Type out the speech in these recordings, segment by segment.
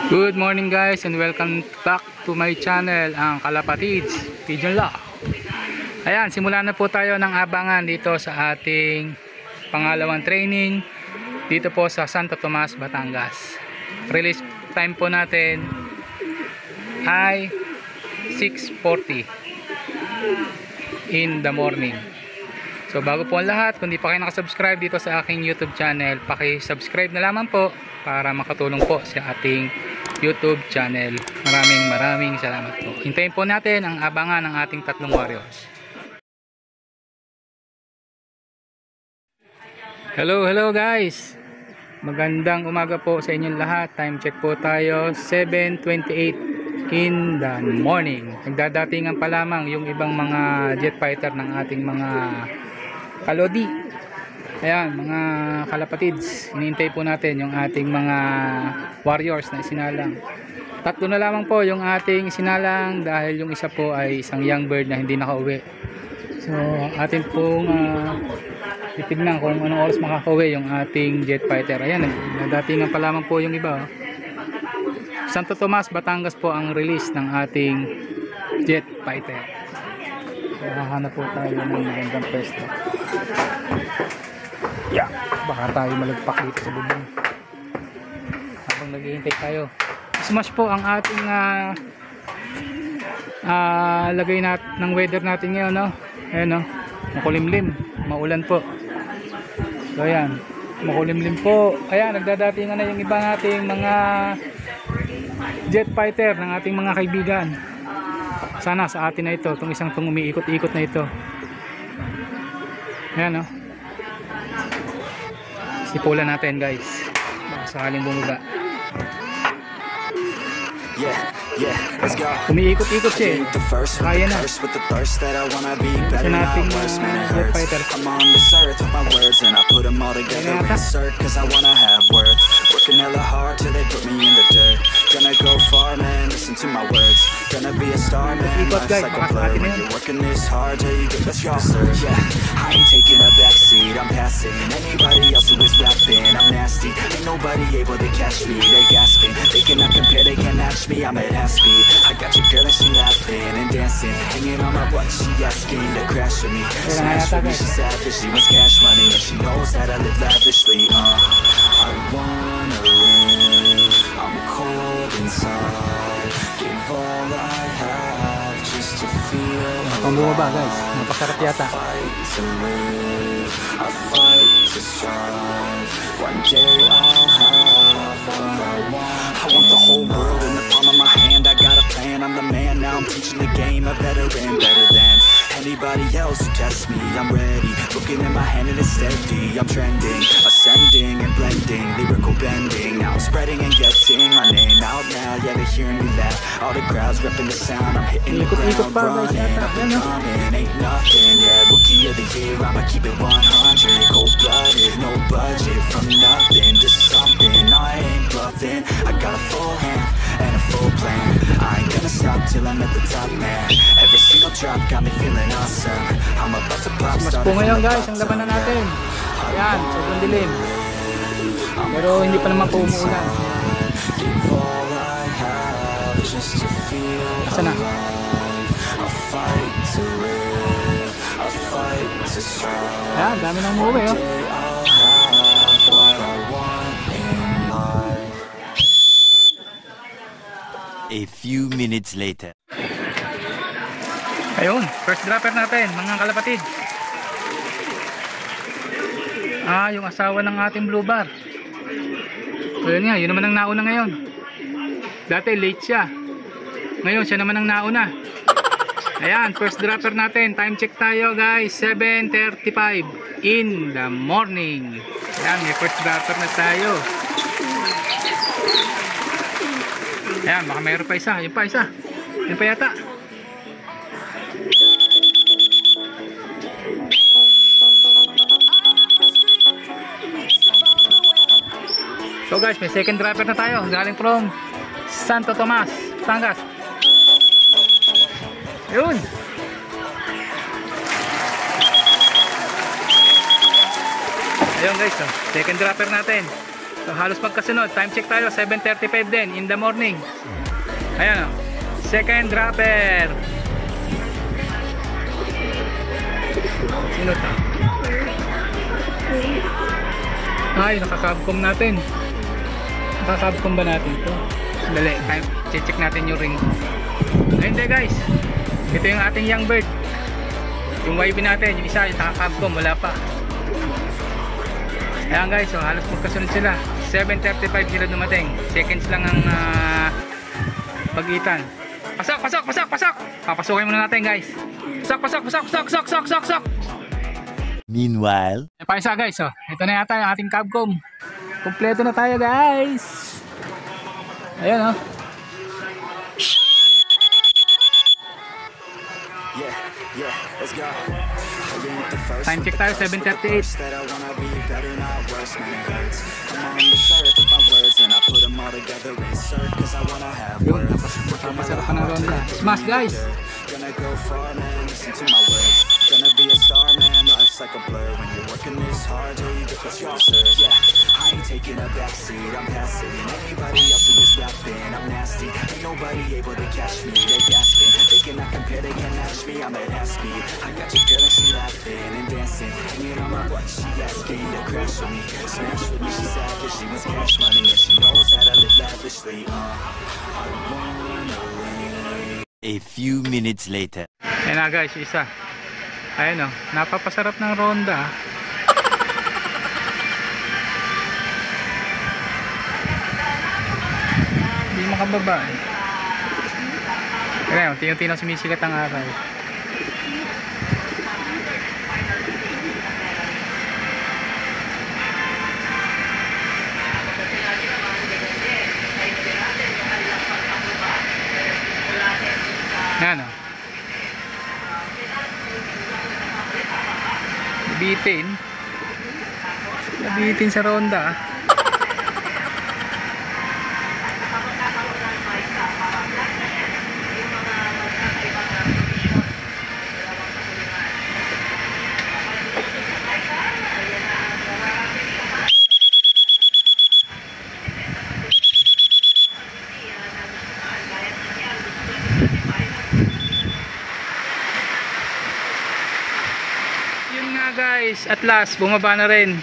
Good morning guys and welcome back to my channel, ang Kalapatids Pigeon Law. Ayan, simula na po tayo ng abangan dito sa ating pangalawang training dito po sa Santo Tomas, Batangas. Release time po natin ay 6:40 in the morning. So bago po ang lahat, kung di pa kayo nakasubscribe dito sa aking YouTube channel, paki-subscribe na lamang po para makatulong po sa ating YouTube channel. Maraming salamat po. Hintayin po natin ang abangan ng ating tatlong warriors. Hello guys. Magandang umaga po sa inyong lahat. Time check po tayo, 7:28 in the morning. Nagdadatingan pa lamang yung ibang mga jet fighter ng ating mga kalodi. Ayan, mga kalapatids, hinihintay po natin yung ating mga warriors na isinalang. Tatlo na lamang po yung ating isinalang dahil yung isa po ay isang young bird na hindi nakauwi. So atin pong titignan kung anong oras makakauwi yung ating jet fighter. Ayan, nagdatingan pa lamang po yung iba. Santo Tomas, Batangas po ang release ng ating jet fighter. So hahanap po tayo ng magandang pwesto. Yeah, baka tayo malagpak dito sa bubong habang naghihintay tayo. Smash po ang ating lagay ng weather natin ngayon, no? Ayan, no? Makulimlim, maulan po. So ayan, makulimlim po. Ayan, nagdadatingan na yung iba nating mga jet fighter ng ating mga kaibigan. Sana sa atin na ito, itong isang umiikot-ikot na ito. Ayan, no? Sipulan natin guys, baka sakaling bumaba. Umiikot-ikot siya eh. Kaya na. Siya nating jet fighter. Working hella hard till they put me in the dirt. Gonna go far, man, listen to my words. Gonna be a star, man, life's like a blur. When you're working this hard till you get what you deserve. Yeah, I ain't taking a backseat, I'm passing anybody else who is rapping. I'm nasty, ain't nobody able to catch me. They gasping, they cannot compare, they can't match me. I'm at half speed, I got your girl and she laughing and dancing, hanging on my butt, she asking to crash with me. Smash with me, she savage, she wants cash money, and she knows that I live lavishly. I wanna live, I'm cold inside. Give all I have just to feel Bumaba guys, napasarap yata. I fight to live, I fight to strive. One day I'll have what I want. I want the whole world in the palm of my hand. I got a plan, I'm the man. Now I'm teaching the game, a veteran, better than anybody else who tests me. I'm ready, looking at my hand and it's steady. I'm trending, ascending and blending, lyrical bending. Now I'm spreading and getting my name out now. Yeah, they're hearing me laugh. All the crowds repping the sound. I'm hitting the ground running. Up and coming, ain't nothing. Yeah, rookie of the year, I'ma keep it 100. Cold-blooded, no budget. From nothing to something, I ain't bluffing. I got a full hand and a full plan. I ain't gonna stop till I'm at the top, man. Every single drop got me feeling awesome. I'm about to pop. Mas po ngayon guys, ang labanan natin. Ayan, sobrang dilim. Pero hindi pa naman po umuulan. Asa na? Ayan, dami nang umuwi, oh. A few minutes later. Ayun, first dropper natin, mga kalapatid. Yung asawa ng ating blue bar. So yun nga, yun naman ang nauna ngayon. Dati late siya. Ngayon siya naman ang nauna. Ayan, first dropper natin. Time check tayo guys, 7:35 in the morning. Ayan, may first dropper na tayo. Ayan, baka mayroon pa isa. Yun pa isa. Yun pa yata. So guys, may second dropper na tayo. Galing from Santo Tomas, Batangas. Yun. Ayun guys, second dropper natin. So halos magkasunod. Time check tayo, 7:35 din in the morning. Ayan o. Second dropper. Sino ta? Ay, nakakabcom natin. Nakakabcom ba natin ito? Dali, time check natin yung ring. Ayun din guys. Ito yung ating young bird. Yung YB natin, yung isa, yung nakakabcom, wala pa. Ayan guys, so halos magkasunod sila. 7:35 sila dumating. Seconds lang ang pagitan. Pasok, pasok, pasok, pasok! Papasukin muna natin guys. Pasok, pasok, pasok, pasok, pasok, pasok, pasok, pasok! Meanwhile, Ayan pa isa guys, oh. Ito na yata yung ating Cabcom. Kompleto na tayo guys. Ayan oh. Yeah, yeah, let's go. I ain't the first Time check tayo, 7:38. that I wanna be better, not worse, man, it hurts. I'm on the search with my words and I put them all together, insert, cause I wanna have Yun, words. napasarap pa ng ronda. Smash guys! Gonna go far, man, listen to my words. Gonna be a star, man, life's like a blur. When you're working this hard till you get what's yours. Yeah, I ain't taking a backseat, I'm passing. Anybody else who is rapping, I'm nasty. Ain't nobody able to catch me, they gasping. They cannot compare, they can't match me, I'm at half speed. I got your girl and she laughing and dancing. Hanging on my butt, she asking to crash with me. Smash with me, she savage, she wants cash money. And she knows how to live lavishly. I wanna win. a few minutes later. Ayan na guys, yung isa. Ayan oh, napapasarap ng ronda. Hindi makababa. Ayan, unti-unti lang sumisikat ang araw. Ayan oh. Nabitin sa ronda. Yun nga guys, at last bumaba na rin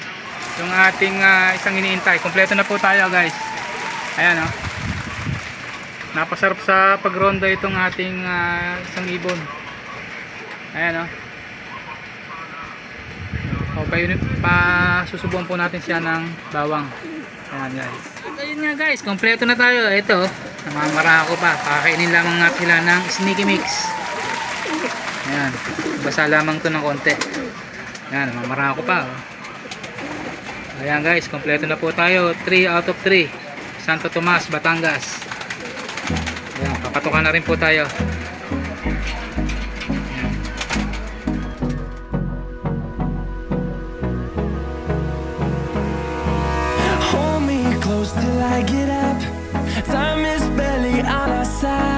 yung ating isang iniintay. Kompleto na po tayo guys. Ayan oh. Napasarap sa pagronda itong ating isang ibon. Ayan oh. Okay, susubukan po natin siya ng bawang. Ayan guys. Ayun nga guys, kompleto na tayo. Ito, namamara ako pa. Kakainin lamang natin sila ng sneaky mix. Ayan, basa lamang to ng konti. Ayan, namamara ako pa. Ayan guys, kompleto na po tayo. 3 out of 3. Santo Tomas, Batangas. Ayan, papatukan na rin po tayo. Hold me close till I get up. Time is barely on our side.